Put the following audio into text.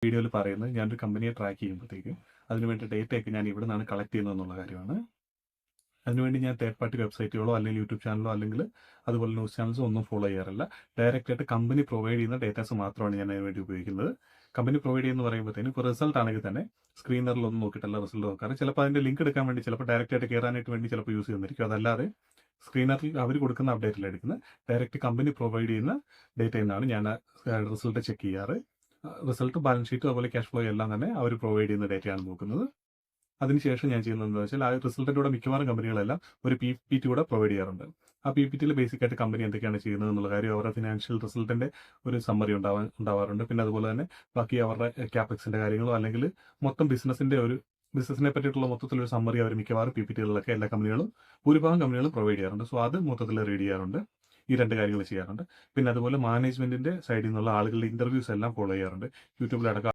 വീഡിയോയിൽ പറയുന്നത് ഞാനൊരു കമ്പനിയെ ട്രാക്ക് ചെയ്യുമ്പോഴത്തേക്ക് അതിനുവേണ്ടി ഡേറ്റയൊക്കെ ഞാൻ ഇവിടെ നിന്നാണ് കളക്ട് ചെയ്യുന്നതെന്നുള്ള കാര്യമാണ്. അതിനുവേണ്ടി ഞാൻ തേർഡ് പാർട്ടി വെബ്സൈറ്റുകളോ അല്ലെങ്കിൽ യൂട്യൂബ് ചാനലോ അല്ലെങ്കിൽ അതുപോലെ ന്യൂസ് ചാനൽസോ ഒന്നും ഫോളോ ചെയ്യാറില്ല. ഡയറക്റ്റായിട്ട് കമ്പനി പ്രൊവൈഡ് ചെയ്യുന്ന ഡേറ്റാസ് മാത്രമാണ് ഞാൻ അതിനുവേണ്ടി ഉപയോഗിക്കുന്നത്. കമ്പനി പ്രൊവൈഡ് ചെയ്യുന്ന പറയുമ്പോഴത്തേനും ഇപ്പോൾ റിസൾട്ട് ആണെങ്കിൽ തന്നെ സ്ക്രീനറിലൊന്നും നോക്കിയിട്ടല്ല റിസൾട്ട് നോക്കാറ്. ചിലപ്പോൾ അതിൻ്റെ ലിങ്ക് എടുക്കാൻ വേണ്ടി ചിലപ്പോൾ ഡയറക്റ്റായിട്ട് കയറാനായിട്ട് വേണ്ടി ചിലപ്പോൾ യൂസ് ചെയ്യുന്നതായിരിക്കും. അതല്ലാതെ സ്ക്രീനറിൽ അവർ കൊടുക്കുന്ന അപ്ഡേറ്റിൽ എടുക്കുന്നത് ഡയറക്റ്റ് കമ്പനി പ്രൊവൈഡ് ചെയ്യുന്ന ഡേറ്റയിൽ നിന്നാണ് ഞാൻ റിസൾട്ട് ചെക്ക് ചെയ്യാറ്. റിസൾട്ട്, ബാലൻസ് ഷീറ്റ്, അതുപോലെ ക്യാഷ് ഫ്ലോ എല്ലാം തന്നെ അവർ പ്രൊവൈഡ് ചെയ്യുന്ന ഡേറ്റയാണ് നോക്കുന്നത്. അതിനുശേഷം ഞാൻ ചെയ്യുന്നത് എന്താണെന്ന് വെച്ചാൽ ആ റിസൾട്ടിൻ്റെ കൂടെ മിക്കവാറും കമ്പനികളെല്ലാം ഒരു PPT കൂടെ പ്രൊവൈഡ് ചെയ്യാറുണ്ട്. ആ PPTയിൽ ബേസിക്കായിട്ട് കമ്പനി എന്തൊക്കെയാണ് ചെയ്യുന്നത് എന്നുള്ള കാര്യം, അവരുടെ ഫിനാൻഷ്യൽ റിസൾട്ടിൻ്റെ ഒരു സമ്മറി ഉണ്ടാവാറുണ്ട്. പിന്നെ അതുപോലെ തന്നെ ബാക്കി അവരുടെ ക്യാപെക്സിൻ്റെ കാര്യങ്ങളോ അല്ലെങ്കിൽ മൊത്തം ബിസിനസിനെ പറ്റിയിട്ടുള്ള മൊത്തത്തിലൊരു സമ്മറി അവർ മിക്കവാറും PPTകളിലൊക്കെ എല്ലാ കമ്പനികളും ഭൂരിഭാഗം കമ്പനികളും പ്രൊവൈഡ് ചെയ്യാറുണ്ട്. സോ അത് മൊത്തത്തിൽ റീഡ് ചെയ്യാറുണ്ട്. ഈ 2 കാര്യങ്ങൾ ചെയ്യാറുണ്ട്. പിന്നെ അതുപോലെ മാനേജ്മെന്റിന്റെ സൈഡിൽ നിന്നുള്ള ആളുകളുടെ ഇന്റർവ്യൂസ് എല്ലാം ഫോളോ ചെയ്യാറുണ്ട്. യൂട്യൂബിലടക്കം